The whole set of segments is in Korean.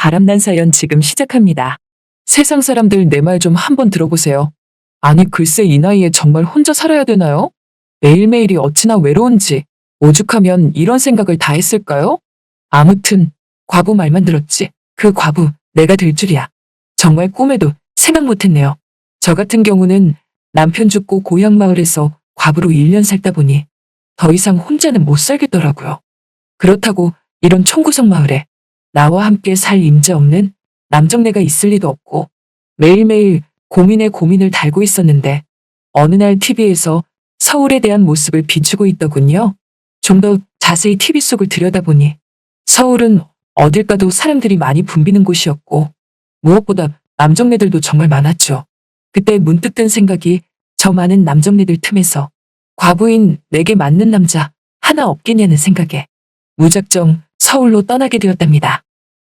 바람난 사연 지금 시작합니다. 세상 사람들 내 말 좀 한번 들어보세요. 아니 글쎄 이 나이에 정말 혼자 살아야 되나요? 매일매일이 어찌나 외로운지 오죽하면 이런 생각을 다 했을까요? 아무튼 과부 말만 들었지. 그 과부 내가 될 줄이야. 정말 꿈에도 생각 못했네요. 저 같은 경우는 남편 죽고 고향 마을에서 과부로 1년 살다 보니 더 이상 혼자는 못 살겠더라고요. 그렇다고 이런 총구석 마을에 나와 함께 살 임자 없는 남정네가 있을 리도 없고 매일매일 고민에 고민을 달고 있었는데 어느 날 TV에서 서울에 대한 모습을 비추고 있더군요. 좀 더 자세히 TV 속을 들여다보니 서울은 어딜 가도 사람들이 많이 붐비는 곳이었고 무엇보다 남정네들도 정말 많았죠. 그때 문득 든 생각이 저 많은 남정네들 틈에서 과부인 내게 맞는 남자 하나 없겠냐는 생각에 무작정 서울로 떠나게 되었답니다.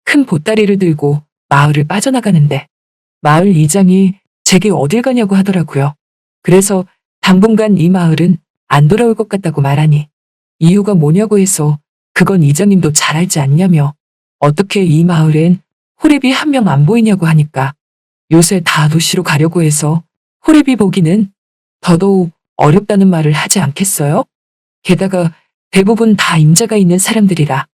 큰 보따리를 들고 마을을 빠져나가는데 마을 이장이 제게 어딜 가냐고 하더라고요. 그래서 당분간 이 마을은 안 돌아올 것 같다고 말하니 이유가 뭐냐고 해서 그건 이장님도 잘 알지 않냐며 어떻게 이 마을엔 호랩이 한 명 안 보이냐고 하니까 요새 다 도시로 가려고 해서 호랩이 보기는 더더욱 어렵다는 말을 하지 않겠어요? 게다가 대부분 다 임자가 있는 사람들이라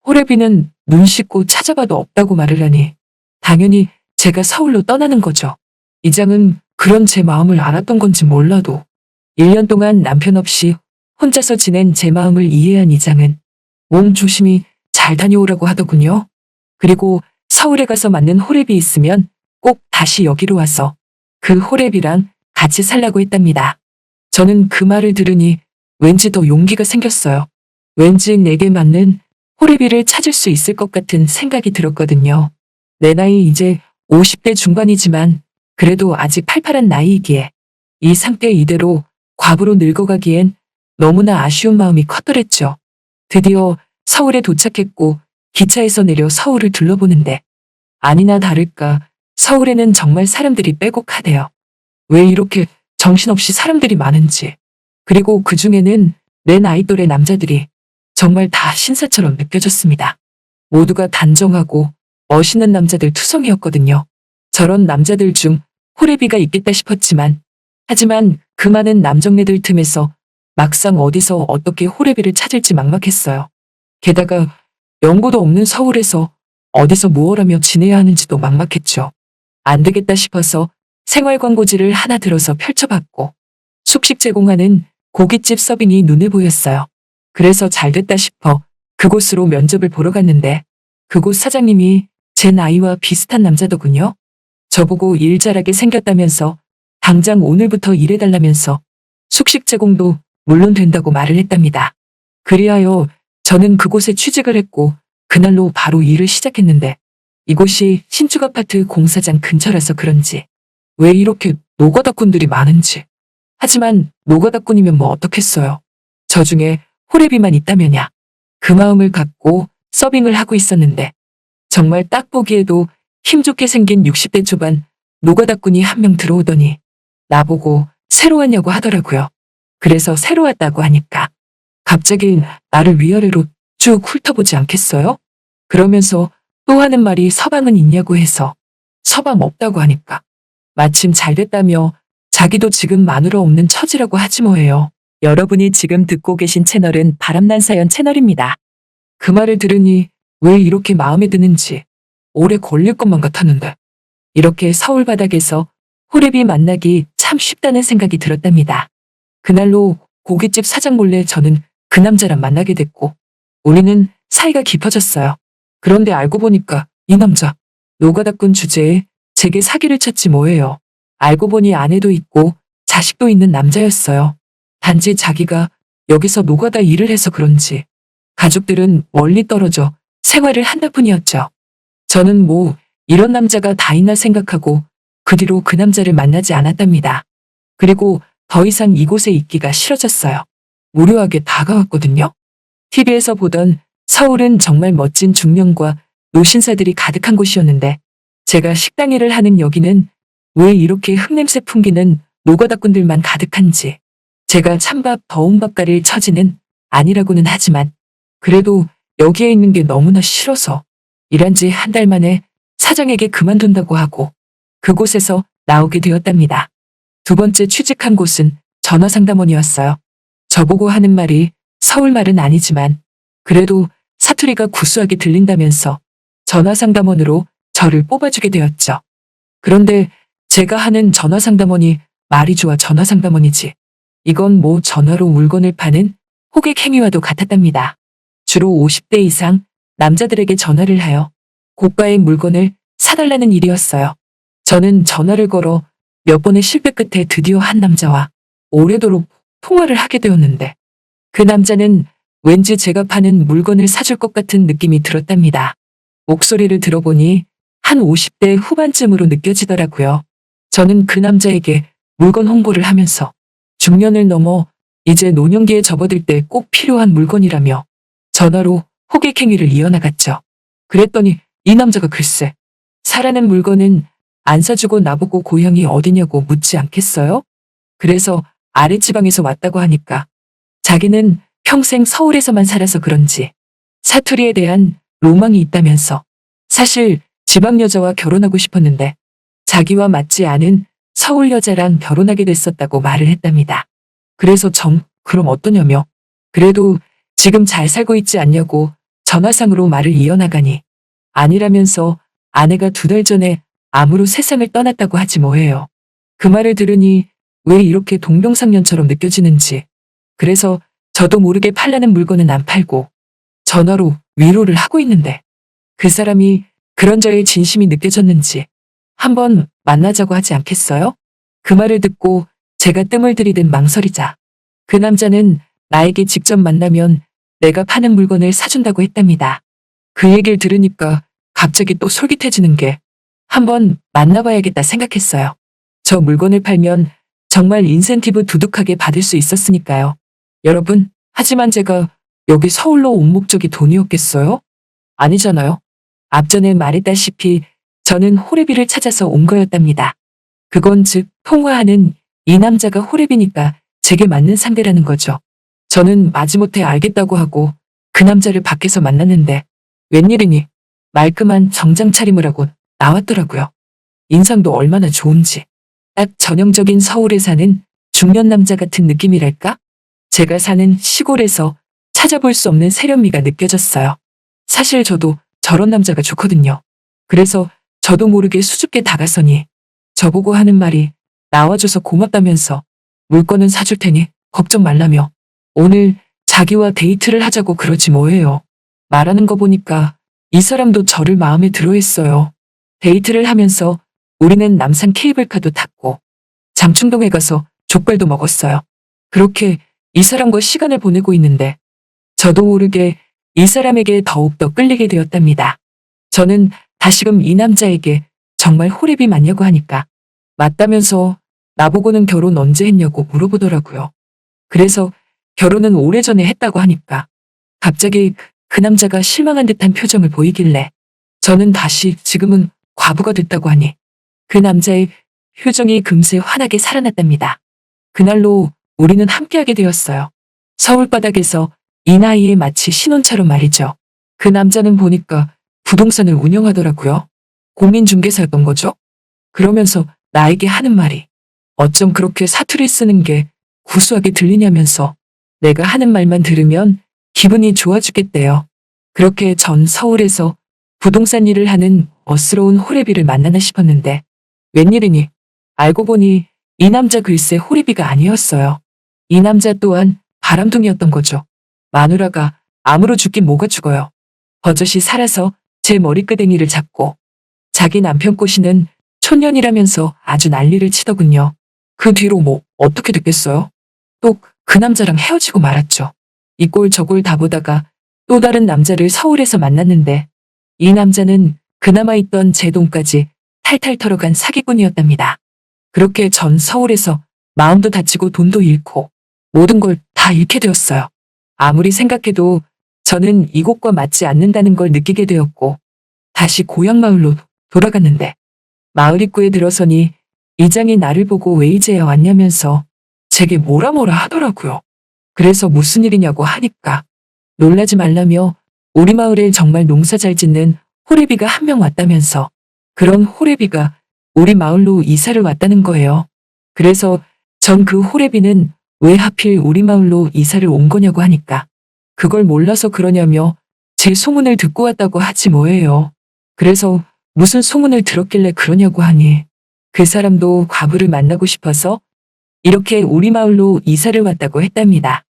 호랩이는 눈 씻고 찾아봐도 없다고 말을 하니 당연히 제가 서울로 떠나는 거죠. 이장은 그런 제 마음을 알았던 건지 몰라도 1년 동안 남편 없이 혼자서 지낸 제 마음을 이해한 이장은 몸 조심히 잘 다녀오라고 하더군요. 그리고 서울에 가서 맞는 호랩이 있으면 꼭 다시 여기로 와서 그 호랩이랑 같이 살라고 했답니다. 저는 그 말을 들으니 왠지 더 용기가 생겼어요. 왠지 내게 맞는 호랩이를 찾을 수 있을 것 같은 생각이 들었거든요. 내 나이 이제 50대 중반이지만 그래도 아직 팔팔한 나이이기에 이 상태 이대로 과부로 늙어가기엔 너무나 아쉬운 마음이 컸더랬죠. 드디어 서울에 도착했고 기차에서 내려 서울을 둘러보는데 아니나 다를까 서울에는 정말 사람들이 빼곡하대요. 왜 이렇게 정신없이 사람들이 많은지. 그리고 그 중에는 내 나이 또래 남자들이 정말 다 신사처럼 느껴졌습니다. 모두가 단정하고 멋있는 남자들 투성이었거든요. 저런 남자들 중 호래비가 있겠다 싶었지만 하지만 그 많은 남정네들 틈에서 막상 어디서 어떻게 호래비를 찾을지 막막했어요. 게다가 연고도 없는 서울에서 어디서 무엇 하며 지내야 하는지도 막막했죠. 안 되겠다 싶어서 생활 광고지를 하나 들어서 펼쳐봤고 숙식 제공하는 고깃집 서빙이 눈에 보였어요. 그래서 잘됐다 싶어 그곳으로 면접을 보러 갔는데 그곳 사장님이 제 나이와 비슷한 남자더군요. 저보고 일 잘하게 생겼다면서 당장 오늘부터 일해달라면서 숙식 제공도 물론 된다고 말을 했답니다. 그리하여 저는 그곳에 취직을 했고 그날로 바로 일을 시작했는데 이곳이 신축 아파트 공사장 근처라서 그런지 왜 이렇게 노가다꾼들이 많은지. 하지만 노가다꾼이면 뭐 어떻겠어요. 저 중에 호래비만 있다면야. 그 마음을 갖고 서빙을 하고 있었는데 정말 딱 보기에도 힘좋게 생긴 60대 초반 노가다꾼이 한 명 들어오더니 나보고 새로 왔냐고 하더라고요. 그래서 새로 왔다고 하니까 갑자기 나를 위아래로 쭉 훑어보지 않겠어요? 그러면서 또 하는 말이 서방은 있냐고 해서 서방 없다고 하니까 마침 잘됐다며 자기도 지금 마누라 없는 처지라고 하지 뭐예요. 여러분이 지금 듣고 계신 채널은 바람난 사연 채널입니다. 그 말을 들으니 왜 이렇게 마음에 드는지 오래 걸릴 것만 같았는데 이렇게 서울 바닥에서 호랩이 만나기 참 쉽다는 생각이 들었답니다. 그날로 고깃집 사장 몰래 저는 그 남자랑 만나게 됐고 우리는 사이가 깊어졌어요. 그런데 알고 보니까 이 남자 노가다꾼 주제에 제게 사기를 쳤지 뭐예요. 알고 보니 아내도 있고 자식도 있는 남자였어요. 단지 자기가 여기서 노가다 일을 해서 그런지 가족들은 멀리 떨어져 생활을 한다 뿐이었죠. 저는 뭐 이런 남자가 다 있나 생각하고 그 뒤로 그 남자를 만나지 않았답니다. 그리고 더 이상 이곳에 있기가 싫어졌어요. 무료하게 다가왔거든요. TV에서 보던 서울은 정말 멋진 중년과 노신사들이 가득한 곳이었는데 제가 식당 일을 하는 여기는 왜 이렇게 흙냄새 풍기는 노가다꾼들만 가득한지. 제가 찬밥 더운 밥가릴 처지는 아니라고는 하지만 그래도 여기에 있는 게 너무나 싫어서 일한 지 한 달 만에 사장에게 그만둔다고 하고 그곳에서 나오게 되었답니다. 두 번째 취직한 곳은 전화상담원이었어요. 저보고 하는 말이 서울 말은 아니지만 그래도 사투리가 구수하게 들린다면서 전화상담원으로 저를 뽑아주게 되었죠. 그런데 제가 하는 전화상담원이 말이 좋아 전화상담원이지. 이건 뭐 전화로 물건을 파는 호객 행위와도 같았답니다. 주로 50대 이상 남자들에게 전화를 하여 고가의 물건을 사달라는 일이었어요. 저는 전화를 걸어 몇 번의 실패 끝에 드디어 한 남자와 오래도록 통화를 하게 되었는데 그 남자는 왠지 제가 파는 물건을 사줄 것 같은 느낌이 들었답니다. 목소리를 들어보니 한 50대 후반쯤으로 느껴지더라고요. 저는 그 남자에게 물건 홍보를 하면서 중년을 넘어 이제 노년기에 접어들 때 꼭 필요한 물건이라며 전화로 호객 행위를 이어나갔죠. 그랬더니 이 남자가 글쎄 사라는 물건은 안 사주고 나보고 고향이 어디냐고 묻지 않겠어요? 그래서 아랫지방에서 왔다고 하니까 자기는 평생 서울에서만 살아서 그런지 사투리에 대한 로망이 있다면서 사실 지방 여자와 결혼하고 싶었는데 자기와 맞지 않은 서울 여자랑 결혼하게 됐었다고 말을 했답니다. 그래서 그럼 어떠냐며 그래도 지금 잘 살고 있지 않냐고 전화상으로 말을 이어나가니 아니라면서 아내가 2달 전에 암으로 세상을 떠났다고 하지 뭐예요. 그 말을 들으니 왜 이렇게 동병상련처럼 느껴지는지 그래서 저도 모르게 팔라는 물건은 안 팔고 전화로 위로를 하고 있는데 그 사람이 그런 저의 진심이 느껴졌는지 한번 만나자고 하지 않겠어요? 그 말을 듣고 제가 뜸을 들이듯 망설이자 그 남자는 나에게 직접 만나면 내가 파는 물건을 사준다고 했답니다. 그 얘기를 들으니까 갑자기 또 솔깃해지는 게 한번 만나봐야겠다 생각했어요. 저 물건을 팔면 정말 인센티브 두둑하게 받을 수 있었으니까요. 여러분, 하지만 제가 여기 서울로 온 목적이 돈이었겠어요? 아니잖아요. 앞전에 말했다시피 저는 호래비를 찾아서 온 거였답니다. 그건 즉 통화하는 이 남자가 호래비니까 제게 맞는 상대라는 거죠. 저는 마지못해 알겠다고 하고 그 남자를 밖에서 만났는데 웬일이니 말끔한 정장 차림을 하고 나왔더라고요. 인상도 얼마나 좋은지. 딱 전형적인 서울에 사는 중년 남자 같은 느낌이랄까? 제가 사는 시골에서 찾아볼 수 없는 세련미가 느껴졌어요. 사실 저도 저런 남자가 좋거든요. 그래서 저도 모르게 수줍게 다가서니 저보고 하는 말이 나와줘서 고맙다면서 물건은 사줄 테니 걱정 말라며 오늘 자기와 데이트를 하자고 그러지 뭐예요. 말하는 거 보니까 이 사람도 저를 마음에 들어 했어요. 데이트를 하면서 우리는 남산 케이블카도 탔고 장충동에 가서 족발도 먹었어요. 그렇게 이 사람과 시간을 보내고 있는데 저도 모르게 이 사람에게 더욱더 끌리게 되었답니다. 저는 다시금 이 남자에게 정말 호랩이 맞냐고 하니까 맞다면서 나보고는 결혼 언제 했냐고 물어보더라고요. 그래서 결혼은 오래전에 했다고 하니까 갑자기 그 남자가 실망한 듯한 표정을 보이길래 저는 다시 지금은 과부가 됐다고 하니 그 남자의 표정이 금세 환하게 살아났답니다. 그날로 우리는 함께하게 되었어요. 서울바닥에서 이 나이에 마치 신혼처럼 말이죠. 그 남자는 보니까 부동산을 운영하더라고요. 공인중개사였던 거죠. 그러면서 나에게 하는 말이 어쩜 그렇게 사투리 쓰는 게 구수하게 들리냐면서 내가 하는 말만 들으면 기분이 좋아지겠대요. 그렇게 전 서울에서 부동산 일을 하는 멋스러운 호래비를 만나나 싶었는데 웬일이니 알고 보니 이 남자 글쎄 호래비가 아니었어요. 이 남자 또한 바람둥이였던 거죠. 마누라가 암으로 죽긴 뭐가 죽어요. 버젓이 살아서 제 머리끄댕이를 잡고 자기 남편 꼬시는 촌년이라면서 아주 난리를 치더군요. 그 뒤로 뭐 어떻게 됐겠어요? 또 그 남자랑 헤어지고 말았죠. 이 꼴 저 꼴 다 보다가 또 다른 남자를 서울에서 만났는데 이 남자는 그나마 있던 제 돈까지 탈탈 털어간 사기꾼이었답니다. 그렇게 전 서울에서 마음도 다치고 돈도 잃고 모든 걸 다 잃게 되었어요. 아무리 생각해도 저는 이곳과 맞지 않는다는 걸 느끼게 되었고 다시 고향 마을로 돌아갔는데 마을 입구에 들어서니 이장이 나를 보고 왜 이제야 왔냐면서 제게 뭐라 하더라고요. 그래서 무슨 일이냐고 하니까 놀라지 말라며 우리 마을에 정말 농사 잘 짓는 호래비가 한 명 왔다면서. 그런 호래비가 우리 마을로 이사를 왔다는 거예요. 그래서 전 그 호래비는 왜 하필 우리 마을로 이사를 온 거냐고 하니까 그걸 몰라서 그러냐며 제 소문을 듣고 왔다고 하지 뭐예요. 그래서 무슨 소문을 들었길래 그러냐고 하니 그 사람도 과부를 만나고 싶어서 이렇게 우리 마을로 이사를 왔다고 했답니다.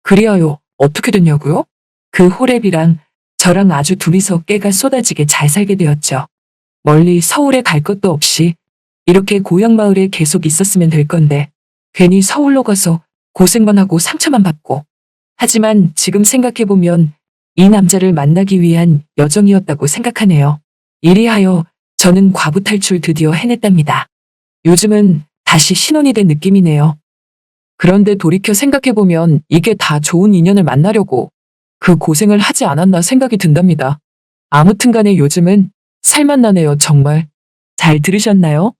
그리하여 어떻게 됐냐고요? 그 호랩이랑 저랑 아주 둘이서 깨가 쏟아지게 잘 살게 되었죠. 멀리 서울에 갈 것도 없이 이렇게 고향 마을에 계속 있었으면 될 건데 괜히 서울로 가서 고생만 하고 상처만 받고. 하지만 지금 생각해보면 이 남자를 만나기 위한 여정이었다고 생각하네요. 이리하여 저는 과부 탈출 드디어 해냈답니다. 요즘은 다시 신혼이 된 느낌이네요. 그런데 돌이켜 생각해보면 이게 다 좋은 인연을 만나려고 그 고생을 하지 않았나 생각이 든답니다. 아무튼 간에 요즘은 살맛나네요, 정말. 잘 들으셨나요?